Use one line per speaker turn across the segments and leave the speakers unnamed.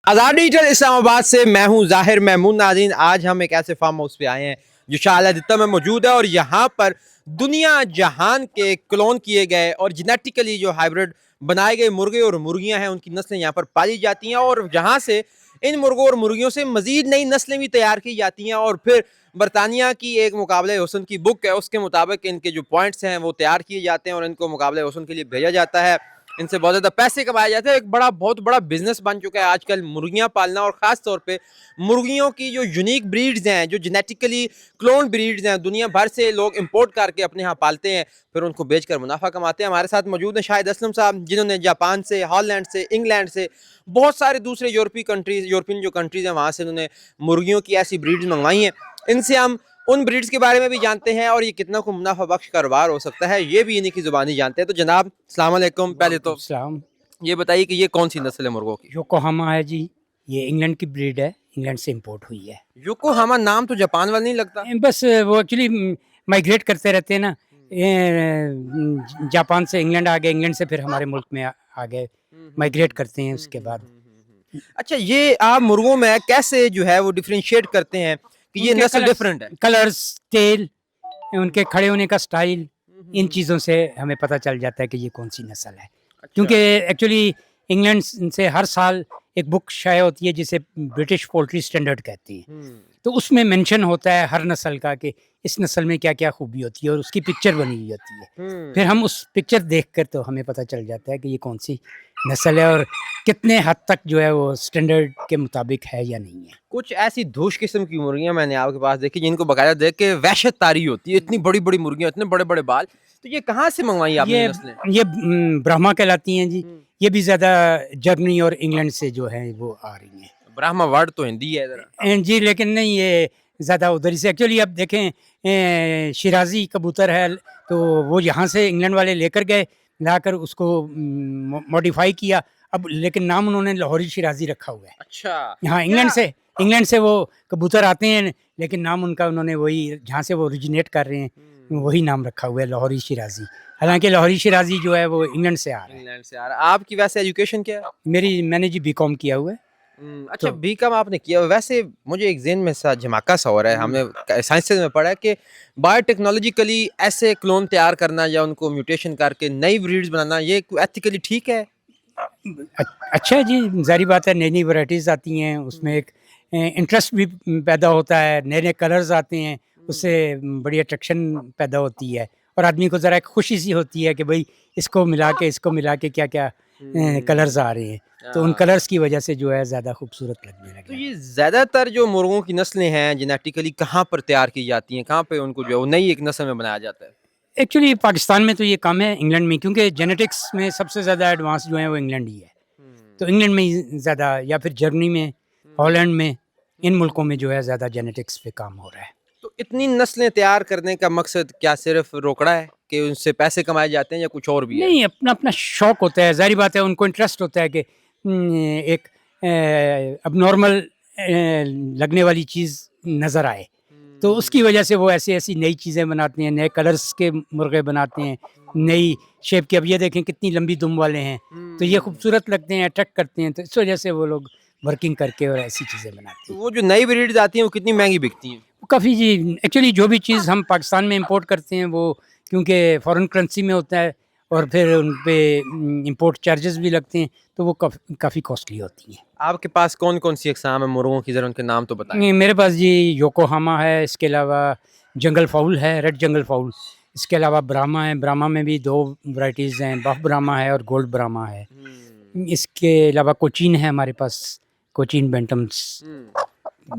आज़ाद digital Islamabad से मैं हूं ज़ाहिर महमूद नाज़रीन। आज हम एक ऐसे फार्म हाउस पे आए हैं जो शाह आलम में मौजूद है और यहाँ पर दुनिया जहान के क्लोन किए गए और जेनेटिकली जो हाइब्रिड बनाए गए मुर्गे और मुर्गियां हैं उनकी नस्लें यहाँ पर पाली जाती हैं और जहाँ से इन मुर्गों और मुर्गियों से मज़ीद नई नस्लें भी तैयार की जाती हैं और फिर बरतानिया की एक मुकाबले हुस्न की बुक है, उसके मुताबिक इनके जो पॉइंट्स हैं वो तैयार किए जाते हैं और इनको मुकाबले हुस्न के लिए भेजा जाता है। इनसे बहुत ज़्यादा पैसे कमाए जाते हैं। एक बहुत बड़ा बिजनेस बन चुका है आजकल मुर्गियां पालना और ख़ास तौर पे मुर्गियों की जो यूनिक ब्रीड्स हैं, जो जेनेटिकली क्लोन ब्रीड्स हैं, दुनिया भर से लोग इंपोर्ट करके अपने यहाँ पालते हैं, फिर उनको बेचकर मुनाफा कमाते हैं। हमारे साथ मौजूद हैं शाहिद असलम साहब, जिन्होंने जापान से, हॉलैंड से, इंग्लैंड से, बहुत सारे दूसरे यूरोपियन जो कंट्रीज़ हैं वहाँ से उन्होंने मुर्गियों की ऐसी ब्रीड्स मंगवाई हैं। इनसे हम उन ब्रीड्स के बारे में भी जानते हैं और ये कितना को मुनाफा बख्श कारोबार हो सकता है ये भी इन्हीं की जुबानी जानते हैं। तो जनाब अस्सलाम वालेकुम। पहले तो
सलाम।
ये बताइए कि ये कौन सी नस्ल है मुर्गों की?
योकोहामा है जी, ये इंग्लैंड की ब्रीड है, इंग्लैंड से इंपोर्ट हुई है।
योकोहामा नाम तो जापान वाला नहीं लगता।
बस वो एक्चुअली माइग्रेट करते रहते हैं ना, जापान से इंग्लैंड आ गए, इंग्लैंड से फिर हमारे मुल्क में आ गए, माइग्रेट करते हैं उसके बाद।
अच्छा, ये आप मुर्गों में कैसे जो है वो डिफरेंशिएट करते हैं कि ये नस्ल डिफरेंट है?
कलर्स, टेल, उनके खड़े होने का स्टाइल, इन चीज़ों से हमें पता चल जाता है कि ये कौन सी नस्ल है। क्योंकि एक्चुअली इंग्लैंड से हर साल एक बुक शाया होती है जिसे ब्रिटिश पोल्ट्री स्टैंडर्ड कहती हैं, तो उसमें मेंशन होता है हर नस्ल का कि इस नस्ल में क्या क्या खूबी होती है और उसकी पिक्चर बनी हुई होती है। फिर हम उस पिक्चर देखकर तो हमें पता चल जाता है कि ये कौन सी नस्ल है और कितने हद तक जो है वो स्टैंडर्ड के मुताबिक है या नहीं है।
कुछ ऐसी धूश किस्म की मुर्गियां मैंने आपके पास देखी जिनको बकायदा देख के वहशत तारी होती है, इतनी बड़ी बड़ी मुर्गियां, इतने बड़े बड़े बाल। तो ये कहाँ से मंगवाई आपने नस्लें?
ये ब्राह्मा कहलाती हैं जी। ये भी ज़्यादा जर्मनी और इंग्लैंड से जो है वो आ रही हैं।
ब्राह्मा वर्ड तो हिंदी है जरा।
जी, लेकिन नहीं, ये ज़्यादा उधर से एक्चुअली। अब देखें, शिराजी कबूतर है तो वो यहाँ से इंग्लैंड वाले लेकर गए, लाकर उसको मॉडिफाई किया। अब लेकिन नाम उन्होंने लाहौरी शिराजी रखा हुआ है।
अच्छा,
हाँ, इंग्लैंड से वो कबूतर आते हैं, लेकिन नाम उनका उन्होंने वही जहाँ से वो ओरिजिनेट कर रहे हैं वही नाम रखा हुआ है, लाहौरी शिराजी। हालांकि लाहौरी शिराजी जो है वो इंग्लैंड से आ रहा है।
इंग्लैंड से आ रहा है। आपकी वैसे एजुकेशन क्या है?
मैंने जी बीकॉम किया हुआ है।
अच्छा, बीकॉम आपने किया। वैसे मुझे एक ज़हन में सा झमाका सा हो रहा है, हमने साइंसेज में पढ़ा है कि बायोटेक्नोलॉजिकली ऐसे क्लोन तैयार करना या उनको म्यूटेशन करके नई ब्रीड्स बनाना ये एथिकली ठीक है?
अच्छा है जी, ज़ाहिर बात है, नई नई वैराइटीज़ आती हैं, उसमें एक इंटरेस्ट भी पैदा होता है, नए नए कलर्स आते हैं, उससे बड़ी अट्रैक्शन पैदा होती है और आदमी को ज़रा एक खुशी सी होती है कि भाई इसको मिला के क्या क्या कलर्स आ रहे हैं, तो उन कलर्स की वजह से जो है ज़्यादा खूबसूरत लगने
तो
लगे।
ये ज़्यादातर जो मुर्गों की नस्लें हैं जेनेटिकली कहाँ पर तैयार की जाती हैं? कहाँ पे उनको जो है वो नई एक नस्ल में बनाया जाता है?
एक्चुअली पाकिस्तान में तो ये कम है, इंग्लैंड में, क्योंकि जेनेटिक्स में सबसे ज़्यादा एडवांस जो है वो इंग्लैंड ही है। तो इंग्लैंड में ही ज़्यादा, या फिर जर्मनी में, हॉलैंड में, इन मुल्कों में जो है ज़्यादा जेनेटिक्स पे काम हो रहा है।
तो इतनी नस्लें तैयार करने का मकसद क्या सिर्फ रोकड़ा है कि उनसे पैसे कमाए जाते हैं या कुछ और भी है?
नहीं, अपना अपना शौक होता है, ज़ाहिर बात है, उनको इंटरेस्ट होता है कि एक अब नॉर्मल लगने वाली चीज़ नज़र आए, तो उसकी वजह से वो ऐसी ऐसी नई चीज़ें बनाते हैं, नए कलर्स के मुर्गे बनाते हैं, नई शेप के। अब ये देखें कितनी लंबी दुम वाले हैं, तो ये खूबसूरत लगते हैं, अट्रैक्ट करते हैं, तो इस वजह से वो लोग वर्किंग करके और ऐसी चीज़ें बनाते
तो
हैं।
वो जो नई ब्रीड्स आती हैं वो कितनी महंगी बिकती हैं?
काफ़ी जी, एक्चुअली जो भी चीज़ हम पाकिस्तान में इंपोर्ट करते हैं वो क्योंकि फ़ॉरेन करेंसी में होता है और फिर उन पे इंपोर्ट चार्जेस भी लगते हैं, तो वो काफ़ी कॉस्टली होती हैं।
आपके पास कौन कौन सी अक़साम है मुर्गों की, ज़रा उनके नाम तो बताएं।
मेरे पास जी योकोहामा है, इसके अलावा जंगल फाउल है, रेड जंगल फाउल, इसके अलावा ब्राह्मा है। ब्राह्मा में भी 2 वैराइटीज़ हैं, बफ ब्राह्मा है और गोल्ड ब्राह्मा है। इसके अलावा कोचीन है हमारे पास, कोचीन बैंटम्स,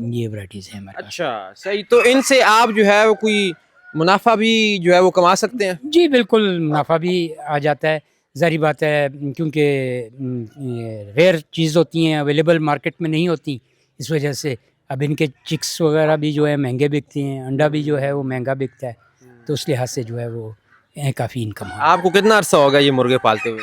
ये वैराइटीज़ हैं हमारे पास।
अच्छा, सही। तो इनसे आप जो है वो कोई मुनाफा भी जो है वो कमा सकते हैं?
जी बिल्कुल, मुनाफा भी आ जाता है, ज़ाहिर बात है, क्योंकि रेयर चीज़ होती हैं, अवेलेबल मार्केट में नहीं होती, इस वजह से अब इनके चिक्स वगैरह भी जो है महंगे बिकते हैं, अंडा भी जो है वो महंगा बिकता है, तो उस लिहाज से जो है वो काफ़ी इनकम है।
आपको कितना अरसा होगा ये मुर्गे पालते हुए?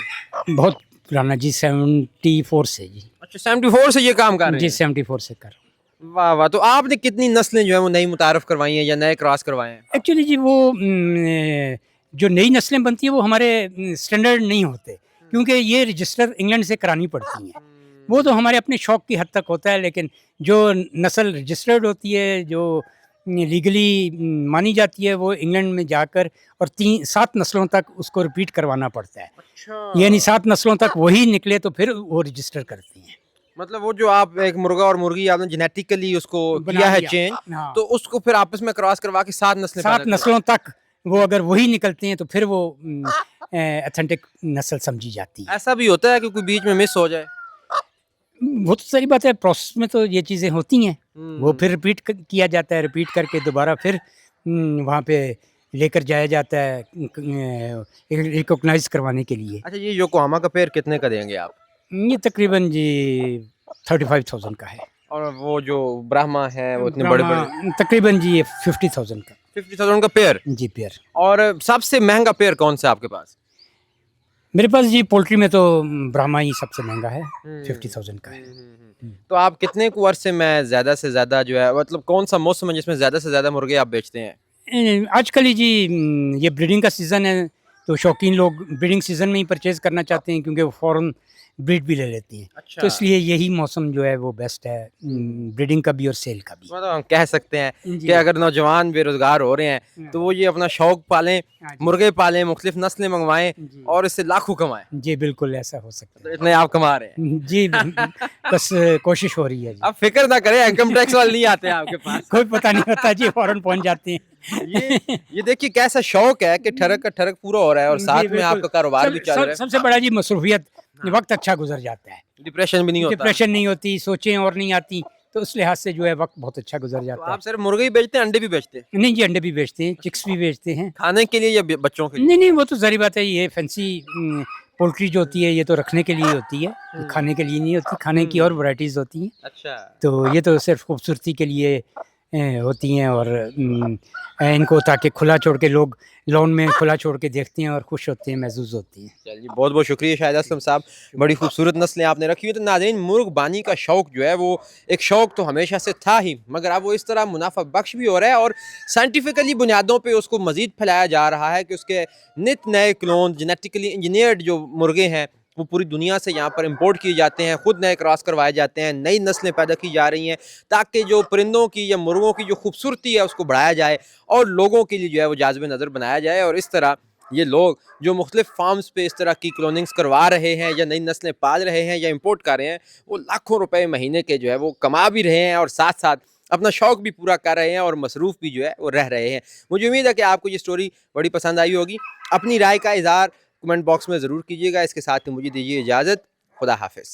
बहुत पुराना जी, 74 से जी।
अच्छा, 74 से ये काम कर रहे
जी
हैं?
74 से कर रहा हूँ।
वाह वाह! तो आपने कितनी नस्लें जो है वो नई मुतारफ़ करवाई हैं या नए क्रॉस करवाए हैं?
एक्चुअली जी वो जो नई नस्लें बनती हैं वो हमारे स्टैंडर्ड नहीं होते, क्योंकि ये रजिस्टर इंग्लैंड से करानी पड़ती हैं। वो तो हमारे अपने शौक की हद तक होता है, लेकिन जो नस्ल रजिस्टर्ड होती है, जो लीगली मानी जाती है, वो इंग्लैंड में जाकर और 3-7 नस्लों तक उसको रिपीट करवाना पड़ता है।
अच्छा,
यानी 7 नस्लों तक वही निकले तो फिर वो रजिस्टर करती हैं।
मतलब वो जो आप एक मुर्गा और मुर्गी आपने जेनेटिकली उसको
बना
किया है
लिया।
चेंज,
हाँ,
तो उसको फिर आपस में क्रॉस करवा के 7 नस्लें पैदा
7
करवा
नस्लों तक वो अगर वही निकलते हैं तो फिर वो ऑथेंटिक नस्ल समझी जाती है।
ऐसा भी होता है कि कोई बीच में मिस हो जाए?
वो तो सही बात है, प्रोसेस में तो ये चीज़ें होती हैं। वो
हम्म,
फिर रिपीट किया जाता है, रिपीट करके दोबारा फिर वहाँ पे लेकर जाया जाता है रिकॉग्नाइज करवाने के लिए।
अच्छा, ये योकोहामा का पेड़ कितने का देंगे आप?
ये तकरीबन जी 35,000 का है।
और वो जो ब्राह्मा है वो इतने बड़े
ब्रह्मा
बड़े
तकरीबन जी ये 50,000 का
50,000 का पेड़।
जी पेयर।
और सबसे महंगा पेड़ कौन सा है आपके पास?
मेरे पास जी पोल्ट्री में तो ब्राह्मा ही सबसे महंगा है, 50,000 का है।
तो आप कितने कुछ अरसे में ज्यादा से ज्यादा जो है, मतलब कौन सा मौसम है जिसमें ज्यादा से ज्यादा मुर्गे आप बेचते हैं?
आजकल ही जी ये ब्रीडिंग का सीज़न है, तो शौकीन लोग ब्रीडिंग सीज़न में ही परचेज़ करना चाहते हैं, क्योंकि वो फ़ौरन ब्रीड भी ले लेती हैं।
अच्छा,
तो इसलिए यही मौसम जो है वो बेस्ट है ब्रीडिंग का भी और सेल का भी।
मतलब हम कह सकते हैं
जी।
कि अगर नौजवान बेरोजगार हो रहे हैं तो वो ये अपना शौक पालें,
हाँ जी।
मुर्गे पालें, मुख्तलिफ नस्लें मंगवाएं
जी।
और इससे लाखों कमाएं।
जी, बिल्कुल ऐसा हो सकता
तो इतने आप कमा रहे हैं।
है। जी, बस कोशिश हो रही है जी।
आप फिक्र ना करें, इनकम टैक्स वाले नहीं आते हैं आपके पास।
कोई पता नहीं होता जी, फ़ौरन पहुँच जाते हैं।
ये देखिए कैसा शौक है कि ठरक का ठरक पूरा हो रहा है और
जी,
साथ में
बिल्कुल।
आपका कारोबार भी चल रहा है।
सबसे बड़ा जी मसरूफ़ियत, वक़्त अच्छा गुज़र जाता है।
डिप्रेशन भी नहीं होता।
डिप्रेशन नहीं होती, सोचें और नहीं आती, तो उस लिहाज से जो है वक़्त बहुत अच्छा गुज़र
तो
जाता है।
आप सिर्फ मुर्गे ही बेचते हैं, अंडे भी बेचते हैं?
नहीं जी, अंडे भी बेचते हैं, चिक्स भी बेचते हैं।
खाने के लिए या बच्चों के लिए?
नहीं, नहीं, वो तो ज़ाहिर बात है, ये फैंसी पोल्ट्री जो होती है ये तो रखने के लिए होती है, ये खाने के लिए नहीं होती, खाने की और वैराइटीज़ होती हैं।
अच्छा,
तो ये तो सिर्फ़ खूबसूरती के लिए होती हैं, और इनको ताकि खुला छोड़ के लोग लॉन में खुला छोड़ के देखते हैं और खुश होते हैं, महज़ूज़ होती हैं।
चलिए बहुत बहुत शुक्रिया शाहिद असलम साहब, बड़ी खूबसूरत नस्लें आपने रखी हुई। तो नाज़रीन, मुर्गबानी का शौक़ जो है वो एक शौक़ तो हमेशा से था ही, मगर अब वो इस तरह मुनाफा बख्श भी हो रहा है और साइंटिफिकली बुनियादों पे उसको मज़ीद फैलाया जा रहा है कि उसके नित नए क्लोन जेनेटिकली इंजीनियर्ड जो मुर्गे हैं वो पूरी दुनिया से यहाँ पर इंपोर्ट किए जाते हैं, खुद नए क्रॉस करवाए जाते हैं, नई नस्लें पैदा की जा रही हैं ताकि जो परिंदों की या मुर्गों की जो खूबसूरती है उसको बढ़ाया जाए और लोगों के लिए जो है वो जाज़िब नज़र बनाया जाए। और इस तरह ये लोग जो मुख्तलिफ फार्म्स पे इस तरह की क्लोनिंग्स करवा रहे हैं या नई नस्लें पाल रहे हैं या इंपोर्ट कर रहे हैं, वो लाखों रुपए महीने के जो है वो कमा भी रहे हैं और साथ साथ अपना शौक़ भी पूरा कर रहे हैं और मसरूफ़ भी जो है वो रह रहे हैं। मुझे उम्मीद है कि आपको ये स्टोरी बड़ी पसंद आई होगी। अपनी राय का इज़हार कमेंट बॉक्स में ज़रूर कीजिएगा। इसके साथ ही मुझे दीजिए इजाज़त। खुदा हाफ़िज़।